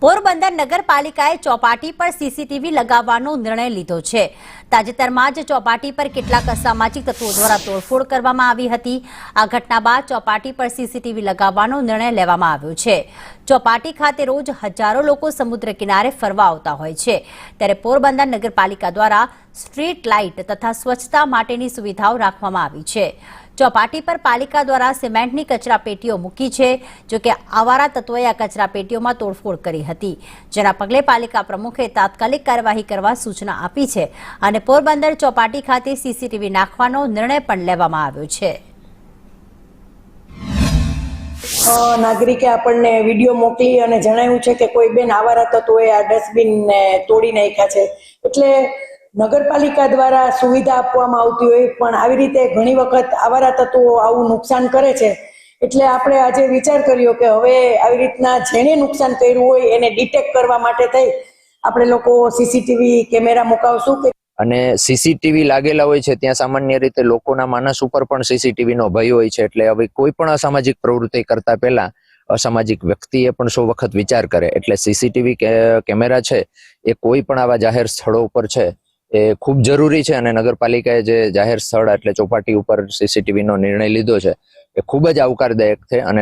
પોરબંદર નગરપાલિકાએ ચોપાટી પર સીસીટીવી લગાવવાનો નિર્ણય લીધો છે। તાજેતરમાં જ ચોપાટી પર કેટલાક અસામાજિક તત્વો દ્વારા તોડફોડ કરવામાં આવી હતી। આ ઘટના બાદ ચોપાટી પર સીસીટીવી લગાવવાનો નિર્ણય લેવામાં આવ્યો છે। ચોપાટી ખાતે રોજ હજારો લોકો સમુદ્ર કિનારે ફરવા આવતા હોય છે, ત્યારે પોરબંદર નગરપાલિકા દ્વારા સ્ટ્રીટ લાઇટ તથા સ્વચ્છતા માટેની સુવિધાઓ રાખવામાં આવી છે। ચોપાટી પર પાલિકા દ્વારા સિમેન્ટની કચરા પેટીઓ મૂકી છે, જો કે આવારા તત્વોએ આ કચરા પેટીઓમાં તોડફોડ કરી હતી, જેના પગલે પાલિકા પ્રમુખે તાત્કાલિક કાર્યવાહી કરવા સૂચના આપી છે અને પોરબંદર ચોપાટી ખાતે સીસીટીવી નાખવાનો નિર્ણય પણ લેવામાં આવ્યો છે। નાગરિકે આપણને વિડીયો મોકલી અને જણાવ્યું છે કે કોઈ બેન આવારા તત્વોએ આ ડસ્ટબિનને તોડી નાખ્યા છે, એટલે નગરપાલિકા દ્વારા સુવિધા આપવામાં આવતી હોય પણ આવી રીતે ઘણી વખત આવારા તત્વો આવું નુકસાન કરે છે, એટલે આપણે આજે વિચાર કર્યો કે હવે આવી રીતના જેને નુકસાન કર્યું હોય એને ડિટેક્ટ કરવા માટે થઈ આપણે લોકો સીસીટીવી કેમેરા મુકાવશું। અને સીસીટીવી લાગેલા હોય છે ત્યાં સામાન્ય રીતે લોકોના માનસ ઉપર પણ સીસીટીવીનો ભય હોય છે, એટલે હવે કોઈ પણ અસામાજિક પ્રવૃત્તિ કરતા પહેલા અસામાજિક વ્યક્તિએ પણ 100 વખત વિચાર કરે, એટલે સીસીટીવી કેમેરા છે એ કોઈ પણ આવા જાહેર સ્થળો ઉપર છે એ ખૂબ જરૂરી છે। અને નગરપાલિકાએ જે જાહેર સ્થળ એટલે ચોપાટી ઉપર સીસીટીવીનો નિર્ણય લીધો છે એ ખૂબ જ આવકારદાયક છે અને